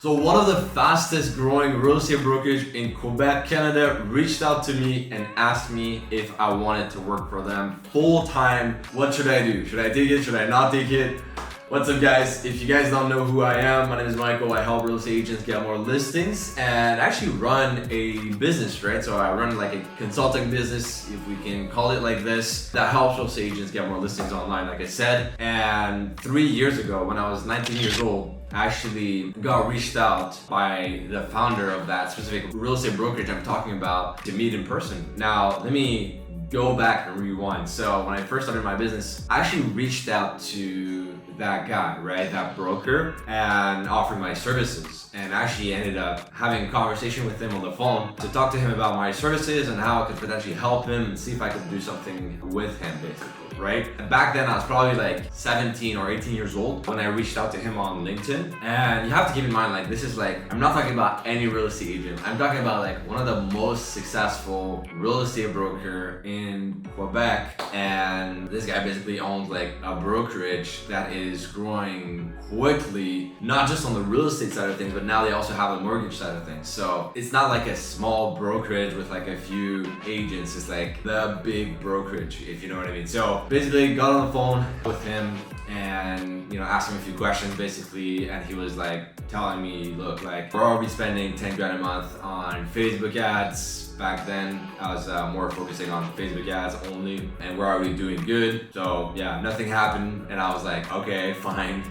So one of the fastest growing real estate brokerage in Quebec, Canada reached out to me and asked me if I wanted to work for them full time. What should I do? Should I take it? Should I not take it? What's up guys? If you guys don't know who I am, my name is Michael. I help real estate agents get more listings and actually run a business, right? So I run like a consulting business, if we can call it like this, that helps real estate agents get more listings online, like I said. And 3 years ago, when I was 19 years old, I actually got reached out by the founder of that specific real estate brokerage I'm talking about to meet in person. Now, let me go back and rewind. So when I first started my business, I actually reached out to that guy, right? That broker, and offered my services, and actually ended up having a conversation with him on the phone to talk to him about my services and how I could potentially help him and see if I could do something with him, basically, right? And back then I was probably like 17 or 18 years old when I reached out to him on LinkedIn. And you have to keep in mind, like, this is like, I'm not talking about any real estate agent. I'm talking about like one of the most successful real estate broker in Quebec. And this guy basically owns like a brokerage that is growing quickly, not just on the real estate side of things, but now they also have a mortgage side of things. So it's not like a small brokerage with like a few agents. It's like the big brokerage, if you know what I mean. So basically got on the phone with him and, asked him a few questions basically. And he was like telling me, look, like, we're already spending 10 grand a month on Facebook ads. Back then, I was more focusing on Facebook ads only, and we're already doing good. So yeah, nothing happened, and I was like, okay, fine,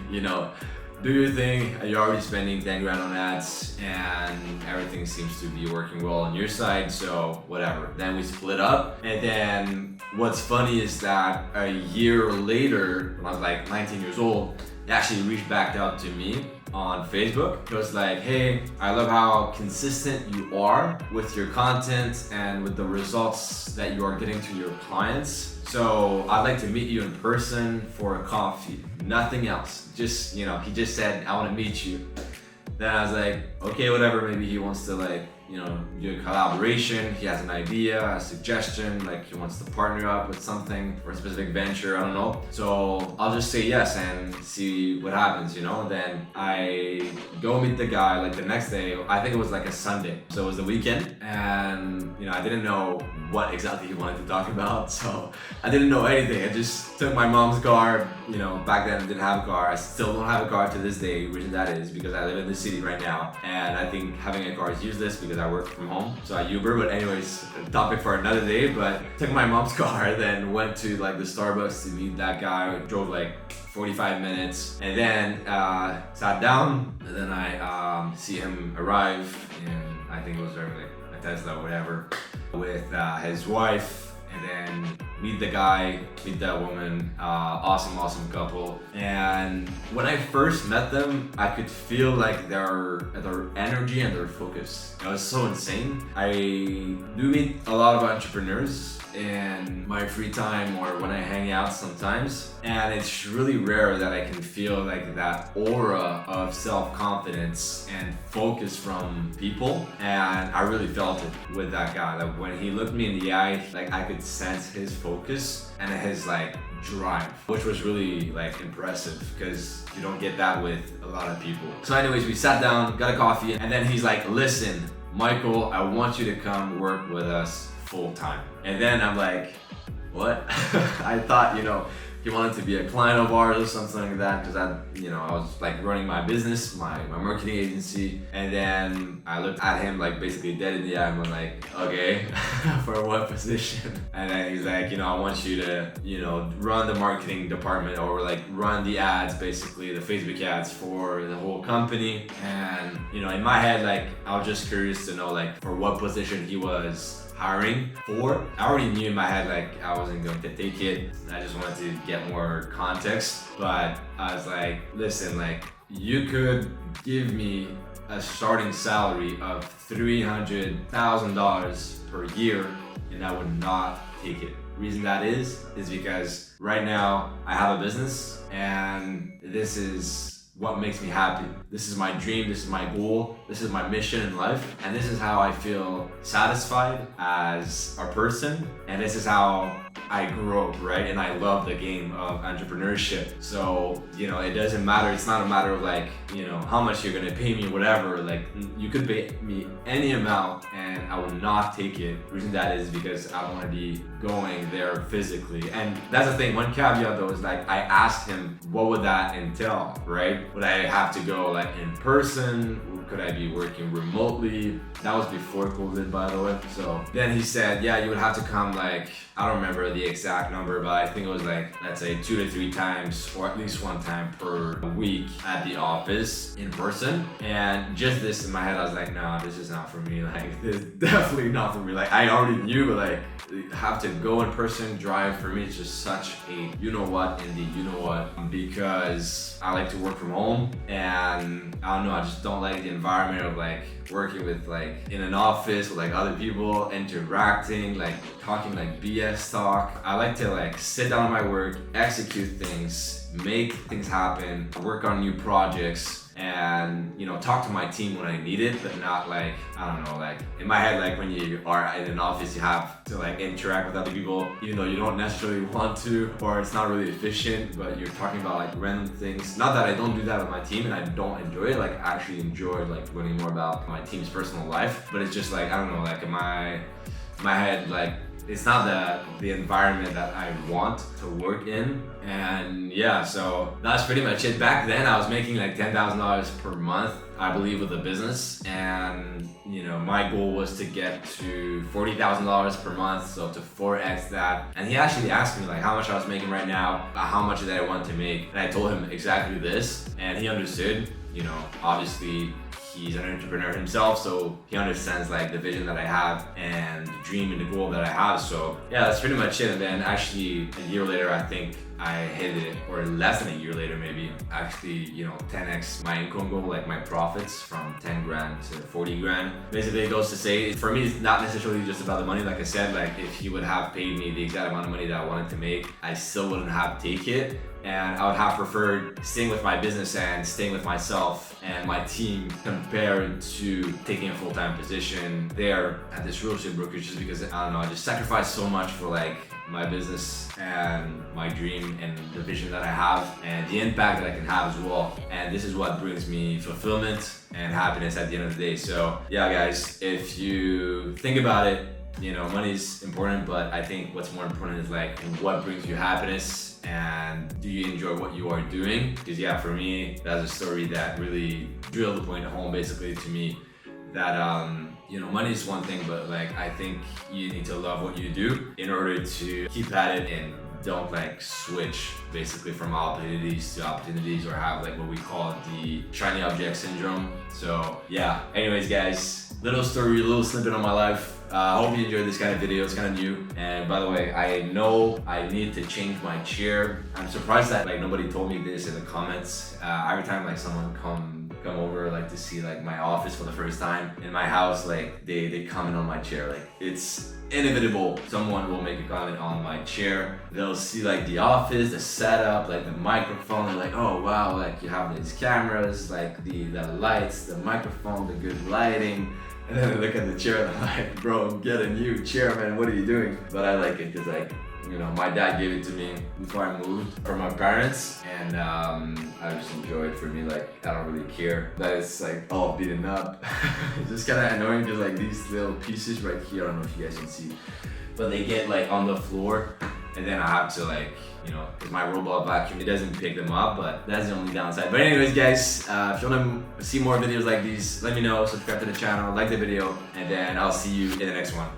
do your thing. You're already spending 10 grand on ads, and everything seems to be working well on your side, so whatever. Then we split up, and then what's funny is that a year later, when I was like 19 years old, he actually reached back out to me on Facebook. It was like, hey, I love how consistent you are with your content and with the results that you are getting to your clients. So I'd like to meet you in person for a coffee. Nothing else. Just, he just said, I want to meet you. Then I was like, okay, whatever. Maybe he wants to do a collaboration. He has an idea, a suggestion, like he wants to partner up with something for a specific venture. I don't know. So I'll just say yes and see what happens, Then I go meet the guy like the next day. I think it was like a Sunday. So it was the weekend, and I didn't know what exactly he wanted to talk about. So I didn't know anything. I just took my mom's car. Back then I didn't have a car. I still don't have a car to this day. The reason that is because I live in the city right now, and I think having a car is useless because I work from home, so I Uber. But anyways, topic for another day. But took my mom's car, then went to like the Starbucks to meet that guy. Drove like 45 minutes, and then sat down, and then I see him arrive, and I think it was like a Tesla or whatever, with his wife. And then meet the guy, meet that woman, awesome couple. And when I first met them, I could feel like their energy and their focus. It was so insane. I do meet a lot of entrepreneurs in my free time or when I hang out sometimes, and it's really rare that I can feel like that aura of self-confidence and focus from people, and I really felt it with that guy. Like when he looked me in the eye, like I could sense his focus and his like drive, which was really like impressive because you don't get that with a lot of people. So anyways, we sat down, got a coffee, and then he's like, listen, Michael, I want you to come work with us full time. And then I'm like, what? I thought, he wanted to be a client of ours or something like that, because I was like running my business, my marketing agency. And then I looked at him like basically dead in the eye, and I'm like, okay, for what position? And then he's like, I want you to, run the marketing department, or like run the ads, basically the Facebook ads for the whole company. And, in my head, like I was just curious to know like for what position he was hiring for. I already knew in my head like I wasn't going to take it. I just wanted to get more context. But I was like, listen, like you could give me a starting salary of $300,000 per year and I would not take it. Reason that is because right now I have a business, and this is what makes me happy. This is my dream, this is my goal, this is my mission in life, and this is how I feel satisfied as a person, and this is how I grew up, right? And I love the game of entrepreneurship. So, it doesn't matter. It's not a matter of like, how much you're gonna pay me, whatever. Like, you could pay me any amount and I will not take it. The reason that is because I don't want to be going there physically. And that's the thing. One caveat though is like, I asked him, what would that entail, right? Would I have to go like in person? Could I be working remotely? That was before COVID, by the way. So then he said, yeah, you would have to come like, I don't remember the exact number, but I think it was like, let's say 2 to 3 times or at least 1 time per week at the office in person. And just this in my head, I was like, no, this is not for me. Like, this is definitely not for me. Like, I already knew, but like, have to go in person, drive, for me it's just such a you-know-what in the you-know-what, because I like to work from home, and I don't know, I just don't like the environment of like working with like in an office with like other people, interacting, like talking like BS talk. I like to like sit down on my work, execute things, make things happen, work on new projects, and talk to my team when I need it, but not like, I don't know, like in my head, like when you are in an office, you have to like interact with other people, even though you don't necessarily want to, or it's not really efficient, but you're talking about like random things. Not that I don't do that with my team and I don't enjoy it, like I actually enjoy like learning more about my team's personal life, but it's just like, I don't know, like in my head, like it's not the environment that I want to work in. And yeah, so that's pretty much it. Back then I was making like $10,000 per month, I believe, with the business, and my goal was to get to $40,000 per month, so to 4x that. And he actually asked me like how much I was making right now, how much that I wanted to make, and I told him exactly this, and he understood. Obviously he's an entrepreneur himself, so he understands like the vision that I have and the dream and the goal that I have. So yeah, that's pretty much it. And then actually a year later, I think I hit it, or less than a year later maybe, actually 10x my income goal, like my profits from 10 grand to 40 grand. Basically it goes to say, for me it's not necessarily just about the money. Like I said, like if he would have paid me the exact amount of money that I wanted to make, I still wouldn't have taken it, and I would have preferred staying with my business and staying with myself and my team compared to taking a full-time position there at this real estate brokerage, just because I don't know, I just sacrificed so much for like my business and my dream and the vision that I have and the impact that I can have as well. And this is what brings me fulfillment and happiness at the end of the day. So yeah, guys, if you think about it, money is important, but I think what's more important is like what brings you happiness, and do you enjoy what you are doing? Because yeah, for me, that's a story that really drilled the point home basically to me, that money is one thing, but like I think you need to love what you do in order to keep at it, and don't like switch basically from opportunities to opportunities, or have like what we call the shiny object syndrome. So yeah, anyways guys, little story, little snippet of my life. I hope you enjoyed this kind of video. It's kind of new. And by the way, I know I need to change my chair. I'm surprised that like nobody told me this in the comments. Every time like someone come over like to see like my office for the first time in my house, like they comment on my chair. Like it's inevitable. Someone will make a comment on my chair. They'll see like the office, the setup, like the microphone. They're like, oh wow, like you have these cameras, like the lights, the microphone, the good lighting. And then they look at the chair and I'm like, bro, get a new chair, man. What are you doing? But I like it because like, my dad gave it to me before I moved from my parents, and I just enjoy it. For me, like I don't really care that it's like all beaten up. It's just kind of annoying because like these little pieces right here, I don't know if you guys can see, but they get like on the floor, and then I have to like, because my robot vacuum, it doesn't pick them up, but that's the only downside. But anyways guys, if you want to see more videos like these, let me know, subscribe to the channel, like the video, and then I'll see you in the next one.